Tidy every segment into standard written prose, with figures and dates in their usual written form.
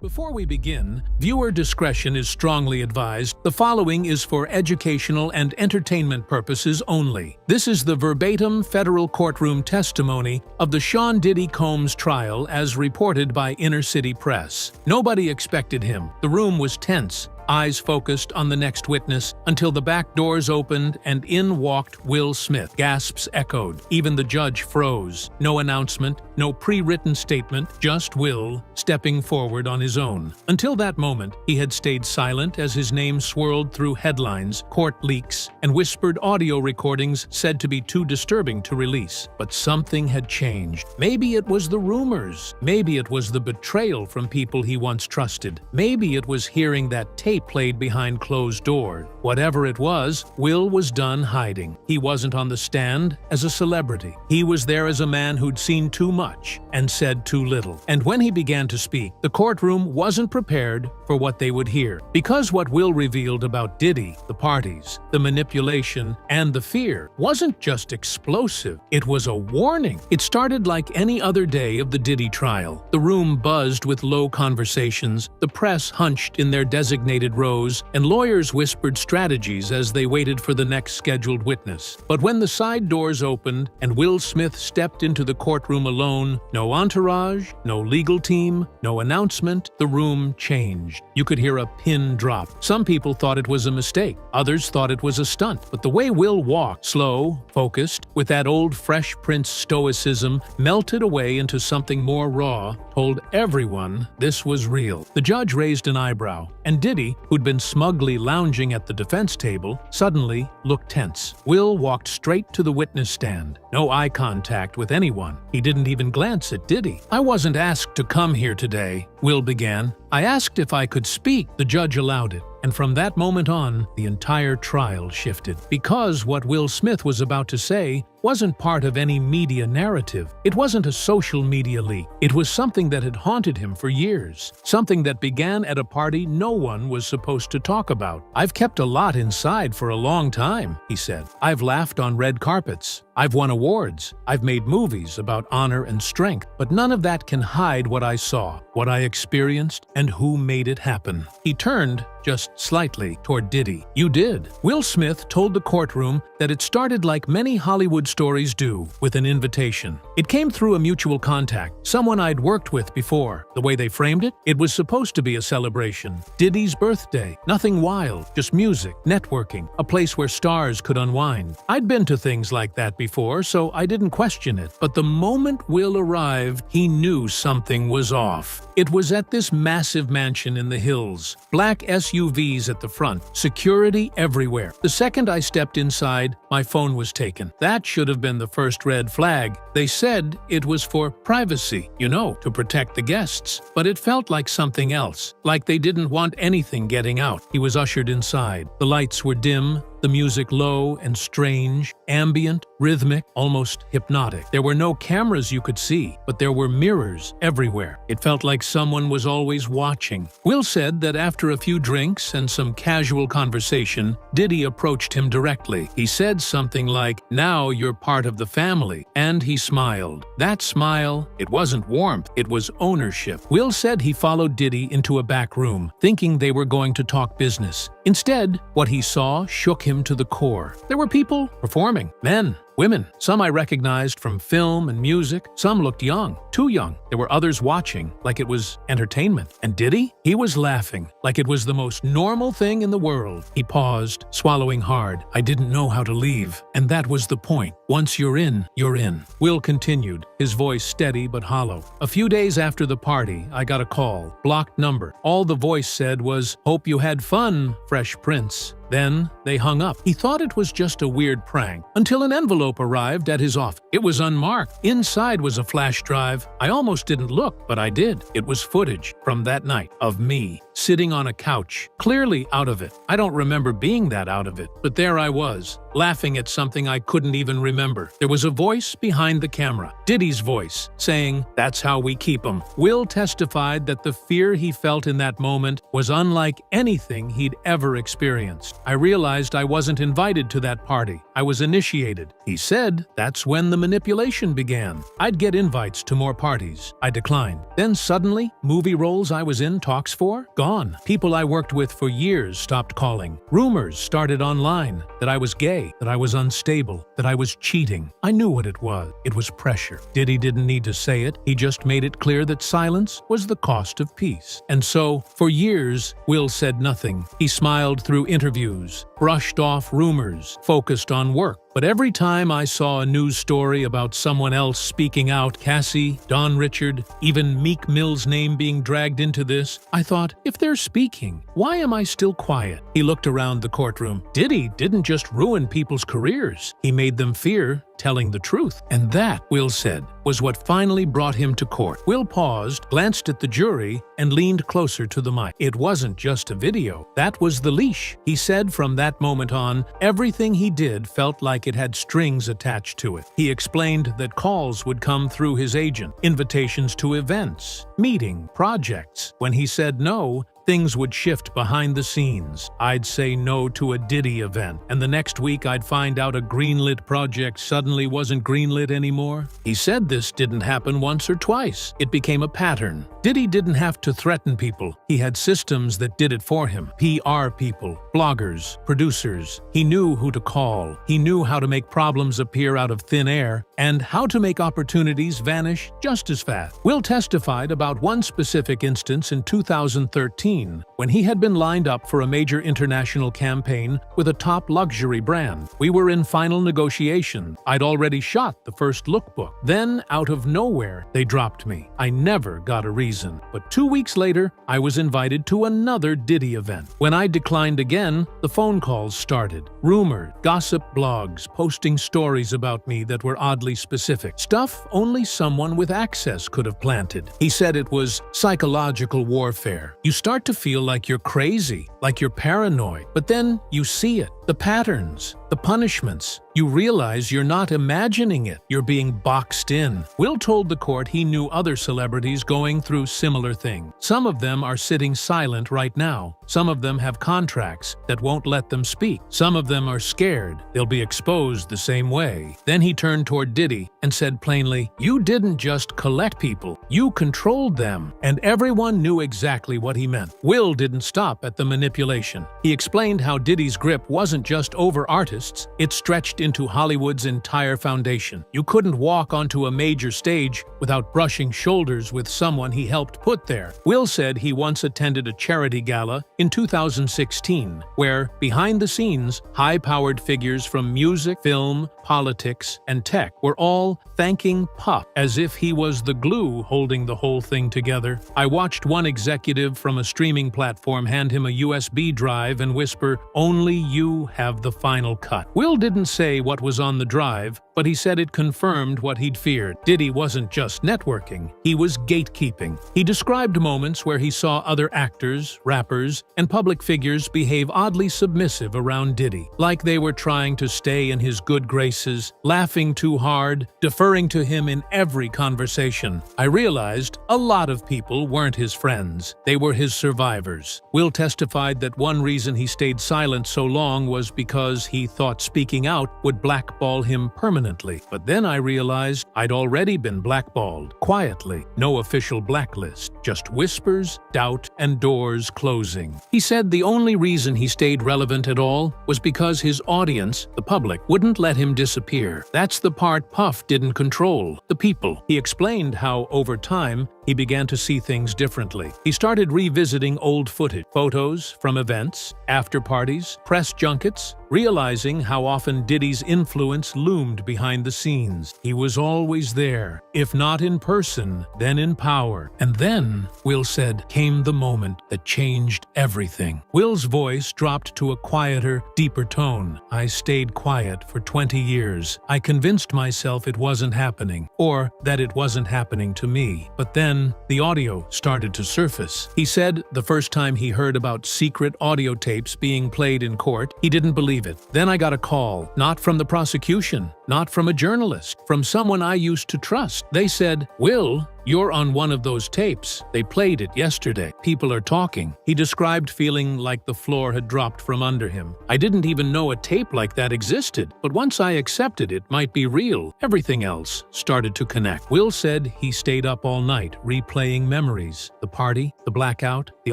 Before we begin, viewer discretion is strongly advised. The following is for educational and entertainment purposes only. This is the verbatim federal courtroom testimony of the Sean Diddy Combs trial as reported by Inner City Press. Nobody expected him. The room was tense, eyes focused on the next witness, until the back doors opened and in walked Will Smith. Gasps echoed. Even the judge froze. No announcement, no pre-written statement, just Will stepping forward on his own. Until that moment, he had stayed silent as his name swirled through headlines, court leaks, and whispered audio recordings said to be too disturbing to release. But something had changed. Maybe it was the rumors. Maybe it was the betrayal from people he once trusted. Maybe it was hearing that tape played behind closed doors. Whatever it was, Will was done hiding. He wasn't on the stand as a celebrity. He was there as a man who'd seen too much and said too little. And when he began to speak, the courtroom wasn't prepared for what they would hear. Because what Will revealed about Diddy, the parties, the manipulation, and the fear wasn't just explosive, it was a warning. It started like any other day of the Diddy trial. The room buzzed with low conversations, the press hunched in their designated rows, and lawyers whispered strategies as they waited for the next scheduled witness. But when the side doors opened and Will Smith stepped into the courtroom alone, no entourage, no legal team, no announcement, the room changed. You could hear a pin drop. Some people thought it was a mistake. Others thought it was a stunt. But the way Will walked, slow, focused, with that old Fresh Prince stoicism, melted away into something more raw, told everyone this was real. The judge raised an eyebrow, and Diddy, who'd been smugly lounging at the defense table, suddenly looked tense. Will walked straight to the witness stand. No eye contact with anyone. He didn't even glance at Diddy. "I wasn't asked to come here today," Will began. "I asked if I could speak." The judge allowed it. And from that moment on, the entire trial shifted. Because what Will Smith was about to say wasn't part of any media narrative. It wasn't a social media leak. It was something that had haunted him for years. Something that began at a party no one was supposed to talk about. "I've kept a lot inside for a long time," he said. "I've laughed on red carpets. I've won awards. I've made movies about honor and strength. But none of that can hide what I saw, what I experienced, and who made it happen." He turned just slightly toward Diddy. "You did." Will Smith told the courtroom that it started like many Hollywood stories do, with an invitation. "It came through a mutual contact, someone I'd worked with before. The way they framed it, it was supposed to be a celebration. Diddy's birthday. Nothing wild, just music, networking, a place where stars could unwind. I'd been to things like that before, so I didn't question it. But the moment Will arrived, he knew something was off. It was at this massive mansion in the hills. Black SUVs at the front, security everywhere. The second I stepped inside, my phone was taken. That should have been the first red flag. They said it was for privacy, to protect the guests. But it felt like something else, like they didn't want anything getting out. He was ushered inside. The lights were dim, the music low and strange, ambient, rhythmic, almost hypnotic. There were no cameras you could see, but there were mirrors everywhere. It felt like someone was always watching. Will said that after a few drinks and some casual conversation, Diddy approached him directly. He said something like, "Now you're part of the family," and he smiled. That smile, it wasn't warmth, it was ownership. Will said he followed Diddy into a back room, thinking they were going to talk business. Instead, what he saw shook him to the core. There were people performing, men, women. Some I recognized from film and music. Some looked young, too young. There were others watching, like it was entertainment. And Diddy? He was laughing, like it was the most normal thing in the world. He paused, swallowing hard. "I didn't know how to leave. And that was the point. Once you're in, you're in." Will continued, his voice steady but hollow. "A few days after the party, I got a call. Blocked number. All the voice said was, 'Hope you had fun, Fresh Prince.' Then they hung up. He thought it was just a weird prank, until an envelope arrived at his office. It was unmarked. Inside was a flash drive. I almost didn't look, but I did. It was footage from that night of me sitting on a couch, clearly out of it. I don't remember being that out of it, but there I was, laughing at something I couldn't even remember. There was a voice behind the camera, Diddy's voice, saying, "That's how we keep 'em." Will testified that the fear he felt in that moment was unlike anything he'd ever experienced. "I realized I wasn't invited to that party. I was initiated." He said that's when the manipulation began. "I'd get invites to more parties. I declined. Then suddenly, movie roles I was in talks for? Gone. People I worked with for years stopped calling. Rumors started online that I was gay, that I was unstable, that I was cheating. I knew what it was. It was pressure. Diddy didn't need to say it. He just made it clear that silence was the cost of peace. And so, for years, Will said nothing. He smiled through interviews, brushed off rumors, focused on work. But every time I saw a news story about someone else speaking out, Cassie, Don Richard, even Meek Mill's name being dragged into this, I thought, if they're speaking, why am I still quiet? He looked around the courtroom. Diddy didn't just ruin people's careers. He made them fear telling the truth. And that, Will said, was what finally brought him to court. Will paused, glanced at the jury, and leaned closer to the mic. It wasn't just a video. That was the leash. He said from that moment on, everything he did felt like it had strings attached to it. He explained that calls would come through his agent, invitations to events, meeting, projects. When he said no, things would shift behind the scenes. I'd say no to a Diddy event, and the next week I'd find out a greenlit project suddenly wasn't greenlit anymore. He said this didn't happen once or twice. It became a pattern. Diddy didn't have to threaten people. He had systems that did it for him. PR people, bloggers, producers. He knew who to call. He knew how to make problems appear out of thin air and how to make opportunities vanish just as fast. Will testified about one specific instance in 2013 when he had been lined up for a major international campaign with a top luxury brand. We were in final negotiation. I'd already shot the first lookbook. Then, out of nowhere, they dropped me. I never got a reason. But 2 weeks later, I was invited to another Diddy event. When I declined again, the phone calls started. Rumors, gossip blogs, posting stories about me that were oddly specific. Stuff only someone with access could have planted. He said it was psychological warfare. You start to feel like you're crazy, like you're paranoid, but then you see it. The patterns, the punishments. You realize you're not imagining it. You're being boxed in. Will told the court he knew other celebrities going through similar things. Some of them are sitting silent right now. Some of them have contracts that won't let them speak. Some of them are scared they'll be exposed the same way. Then he turned toward Diddy and said plainly, "You didn't just collect people. You controlled them." And everyone knew exactly what he meant. Will didn't stop at the manipulation. He explained how Diddy's grip wasn't just over artists, it stretched into Hollywood's entire foundation. You couldn't walk onto a major stage without brushing shoulders with someone he helped put there. Will said he once attended a charity gala in 2016, where, behind the scenes, high-powered figures from music, film, politics, and tech were all thanking Puff as if he was the glue holding the whole thing together. I watched one executive from a streaming platform hand him a USB drive and whisper, "Only you have the final cut." Will didn't say what was on the drive, but he said it confirmed what he'd feared. Diddy wasn't just networking, he was gatekeeping. He described moments where he saw other actors, rappers, and public figures behave oddly submissive around Diddy, like they were trying to stay in his good graces, laughing too hard, deferring to him in every conversation. I realized a lot of people weren't his friends. They were his survivors. Will testified that one reason he stayed silent so long was because he thought speaking out would blackball him permanently. But then I realized I'd already been blackballed, quietly. No official blacklist, just whispers, doubt, and doors closing. He said the only reason he stayed relevant at all was because his audience, the public, wouldn't let him disappear. That's the part Puff didn't control, the people. He explained how, over time, he began to see things differently. He started revisiting old footage, photos from events, after parties, press junkets, realizing how often Diddy's influence loomed behind the scenes. He was always there, if not in person, then in power. And then, Will said, came the moment that changed everything. Will's voice dropped to a quieter, deeper tone. I stayed quiet for 20 years. I convinced myself it wasn't happening, or that it wasn't happening to me. But then, then the audio started to surface. He said the first time he heard about secret audio tapes being played in court, he didn't believe it. Then I got a call, not from the prosecution, not from a journalist, from someone I used to trust. They said, "Will, you're on one of those tapes. They played it yesterday. People are talking." He described feeling like the floor had dropped from under him. "I didn't even know a tape like that existed, but once I accepted it might be real, everything else started to connect." Will said he stayed up all night, replaying memories. The party, the blackout, the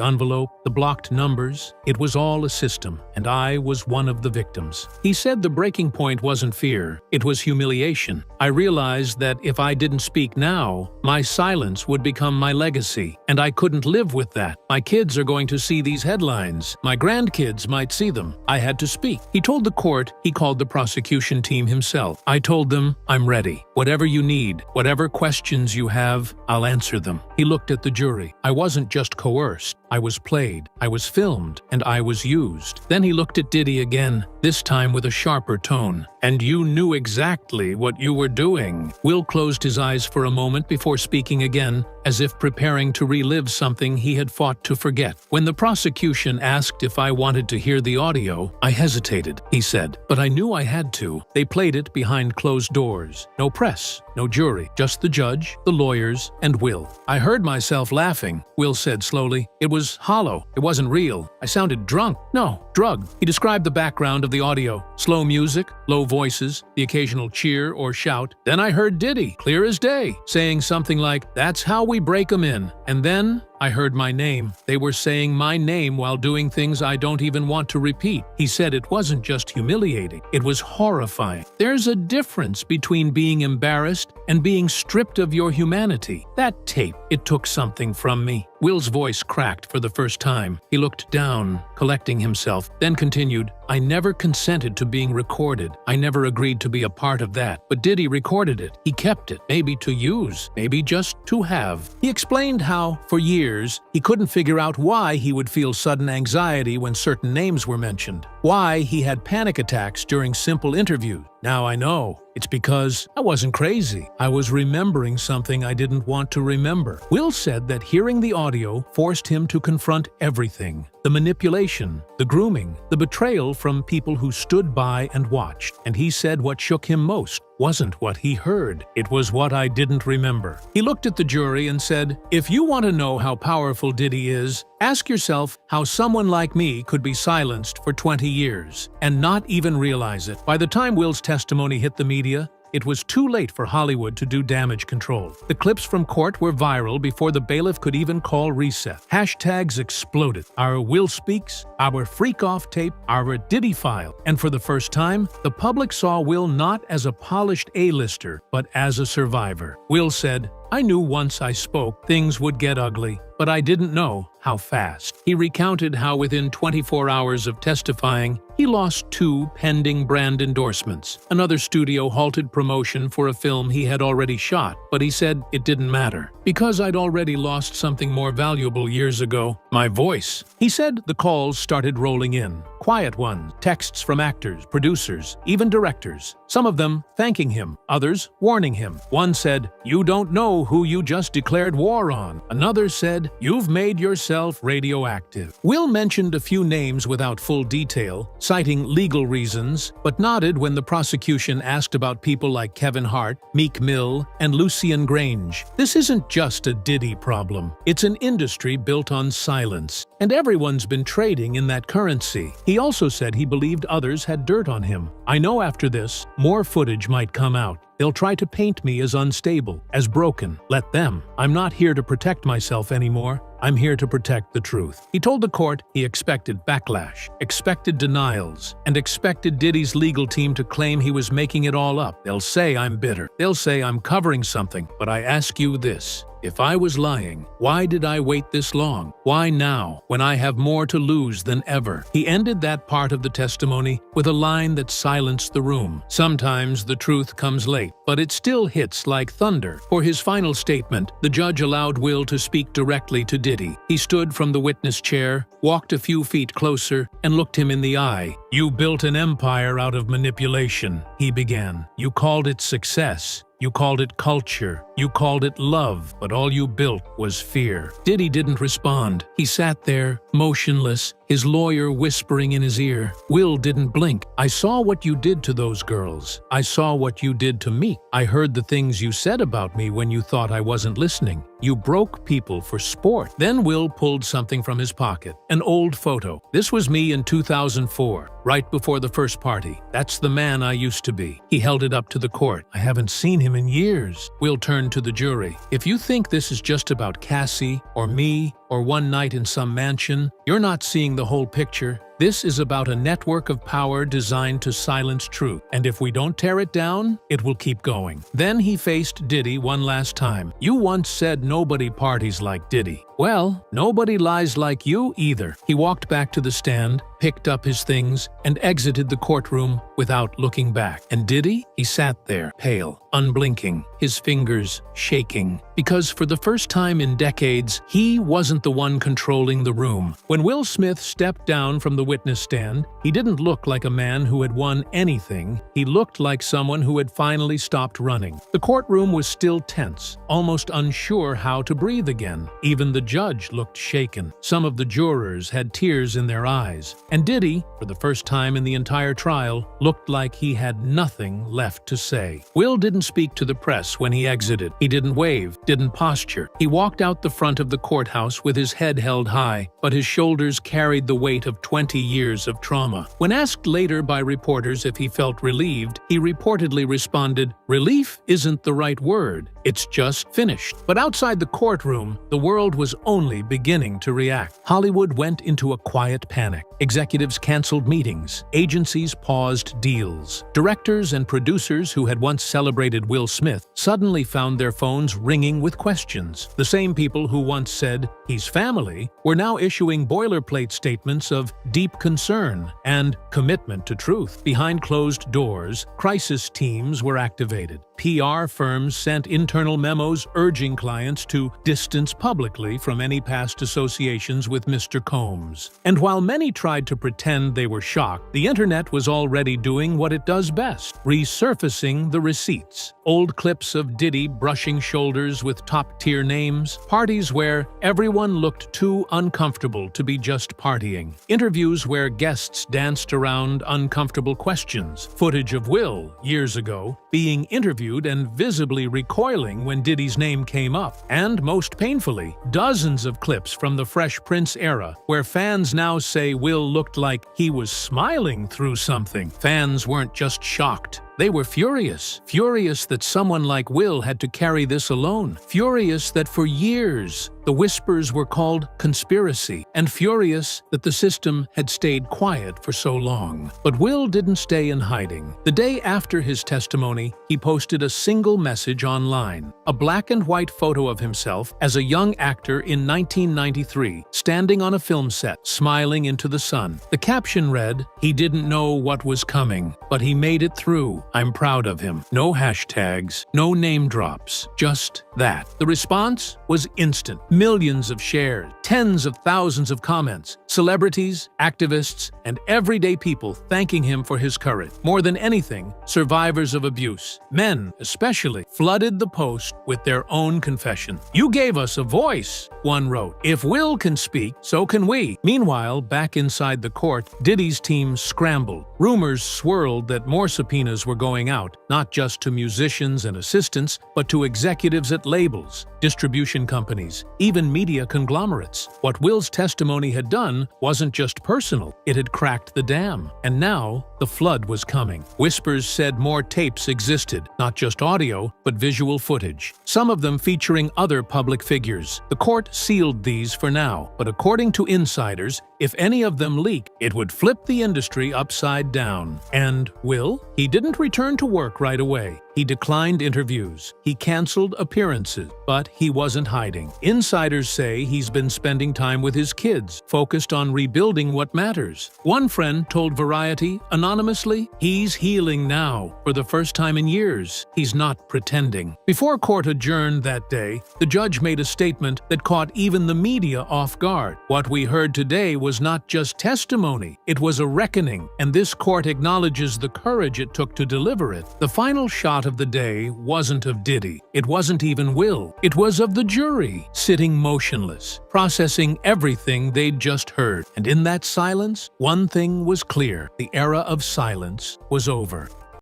envelope, the blocked numbers. It was all a system, and I was one of the victims. He said the breaking point wasn't fear, it was humiliation. "I realized that if I didn't speak now, my silence would become my legacy, and I couldn't live with that. My kids are going to see these headlines. My grandkids might see them. I had to speak." He told the court he called the prosecution team himself. "I told them, I'm ready. Whatever you need, whatever questions you have, I'll answer them." He looked at the jury. "I wasn't just coerced. I was played, I was filmed, and I was used." Then he looked at Diddy again, this time with a sharper tone. "And you knew exactly what you were doing." Will closed his eyes for a moment before speaking again, as if preparing to relive something he had fought to forget. "When the prosecution asked if I wanted to hear the audio, I hesitated," he said, "but I knew I had to. They played it behind closed doors. No press, no jury, just the judge, the lawyers, and Will. I heard myself laughing," Will said slowly. "It was hollow. It wasn't real. I sounded drunk. No, drugged." He described the background of the audio. Slow music, low voices, the occasional cheer or shout. "Then I heard Diddy, clear as day, saying something like, 'That's how we break 'em in.' And then I heard my name. They were saying my name while doing things I don't even want to repeat." He said it wasn't just humiliating, it was horrifying. There's a difference between being embarrassed and being stripped of your humanity. That tape, it took something from me. Will's voice cracked for the first time. He looked down, collecting himself, then continued, "I never consented to being recorded. I never agreed to be a part of that. But Diddy recorded it. He kept it, maybe to use, maybe just to have." He explained how, for years, he couldn't figure out why he would feel sudden anxiety when certain names were mentioned, why he had panic attacks during simple interviews. "Now I know. It's because I wasn't crazy. I was remembering something I didn't want to remember." Will said that hearing the audio forced him to confront everything. The manipulation, the grooming, the betrayal from people who stood by and watched. And he said what shook him most wasn't what he heard. It was what I didn't remember. He looked at the jury and said, "If you want to know how powerful Diddy is, ask yourself how someone like me could be silenced for 20 years and not even realize it." By the time Will's testimony hit the media, it was too late for Hollywood to do damage control. The clips from court were viral before the bailiff could even call reset. Hashtags exploded. Our Will Speaks, our Freak Off tape, our Diddy file. And for the first time, the public saw Will not as a polished A-lister, but as a survivor. Will said, "I knew once I spoke, things would get ugly, but I didn't know how fast." He recounted how within 24 hours of testifying, he lost 2 pending brand endorsements. Another studio halted promotion for a film he had already shot, but he said it didn't matter, because I'd already lost something more valuable years ago, my voice. He said the calls started rolling in. Quiet ones, texts from actors, producers, even directors. Some of them thanking him, others warning him. One said, "You don't know who you just declared war on." Another said, "You've made yourself radioactive." Will mentioned a few names without full detail, citing legal reasons, but nodded when the prosecution asked about people like Kevin Hart, Meek Mill, and Lucian Grange. This isn't just a Diddy problem. It's an industry built on silence, and everyone's been trading in that currency. He also said he believed others had dirt on him. "I know after this, more footage might come out. They'll try to paint me as unstable, as broken. Let them. I'm not here to protect myself anymore. I'm here to protect the truth." He told the court he expected backlash, expected denials, and expected Diddy's legal team to claim he was making it all up. "They'll say I'm bitter. They'll say I'm covering something. But I ask you this. If I was lying, why did I wait this long? Why now, when I have more to lose than ever?" He ended that part of the testimony with a line that silenced the room. Sometimes the truth comes late, but it still hits like thunder. For his final statement, the judge allowed Will to speak directly to Diddy. He stood from the witness chair, walked a few feet closer, and looked him in the eye. "You built an empire out of manipulation," he began. "You called it success. You called it culture. You called it love, but all you built was fear. Diddy didn't respond. He sat there, motionless, his lawyer whispering in his ear. Will didn't blink. I saw what you did to those girls. I saw what you did to me. I heard the things you said about me when you thought I wasn't listening. You broke people for sport. Then Will pulled something from his pocket. An old photo. This was me in 2004, right before the first party. That's the man I used to be. He held it up to the court. I haven't seen him in years. Will turned to the jury. If you think this is just about Cassie or me or one night in some mansion, you're not seeing the whole picture. This is about a network of power designed to silence truth, and if we don't tear it down, it will keep going. Then he faced Diddy one last time. You once said nobody parties like Diddy. Well, nobody lies like you either. He walked back to the stand, picked up his things, and exited the courtroom without looking back. And Diddy? He sat there, pale, unblinking, his fingers shaking, because for the first time in decades, he wasn't the one controlling the room. When Will Smith stepped down from the witness stand, he didn't look like a man who had won anything. He looked like someone who had finally stopped running. The courtroom was still tense, almost unsure how to breathe again. Even the judge looked shaken. Some of the jurors had tears in their eyes. And Diddy, for the first time in the entire trial, looked like he had nothing left to say. Will didn't speak to the press when he exited. He didn't wave, didn't posture. He walked out the front of the courthouse with his head held high, but his shoulders carried the weight of 20 years of trauma. When asked later by reporters if he felt relieved, he reportedly responded, "Relief isn't the right word. It's just finished." But outside the courtroom, the world was only beginning to react. Hollywood went into a quiet panic. Executives canceled meetings. Agencies paused deals. Directors and producers who had once celebrated Will Smith suddenly found their phones ringing with questions. The same people who once said, "He's family," were now issuing boilerplate statements of deep concern and commitment to truth. Behind closed doors, crisis teams were activated. PR firms sent internal memos urging clients to distance publicly from any past associations with Mr. Combs. And while many tried to pretend they were shocked, the internet was already doing what it does best, resurfacing the receipts. Old clips of Diddy brushing shoulders with top-tier names, parties where everyone looked too uncomfortable to be just partying, interviews where guests danced around uncomfortable questions, footage of Will, years ago, being interviewed and visibly recoiling when Diddy's name came up, and most painfully, dozens of clips from the Fresh Prince era where fans now say Will looked like he was smiling through something. Fans weren't just shocked. They were furious. Furious that someone like Will had to carry this alone. Furious that for years the whispers were called conspiracy. And furious that the system had stayed quiet for so long. But Will didn't stay in hiding. The day after his testimony, he posted a single message online. A black and white photo of himself as a young actor in 1993, standing on a film set, smiling into the sun. The caption read, "He didn't know what was coming, but he made it through. I'm proud of him." No hashtags, no name drops, just that. The response was instant. Millions of shares, tens of thousands of comments, celebrities, activists, and everyday people thanking him for his courage. More than anything, survivors of abuse, men especially, flooded the post with their own confession. "You gave us a voice," one wrote. "If Will can speak, so can we." Meanwhile, back inside the court, Diddy's team scrambled. Rumors swirled that more subpoenas were going out, not just to musicians and assistants, but to executives at labels, distribution companies, even media conglomerates. What Will's testimony had done wasn't just personal, it had cracked the dam. And now, the flood was coming. Whispers said more tapes existed, not just audio, but visual footage. Some of them featuring other public figures. The court sealed these for now, but according to insiders, if any of them leak, it would flip the industry upside down. And Will? He didn't return to work right away. He declined interviews. He canceled appearances, but he wasn't hiding. Insiders say he's been spending time with his kids, focused on rebuilding what matters. One friend told Variety, anonymously, "He's healing now, for the first time in years. He's not pretending." Before court adjourned that day, the judge made a statement that caught even the media off guard. What we heard today was not just testimony, it was a reckoning, and this court acknowledges the courage it took to deliver it. The final shot thought of the day wasn't of Diddy. It wasn't even Will. It was of the jury, sitting motionless, processing everything they'd just heard. And in that silence, one thing was clear. The era of silence was over.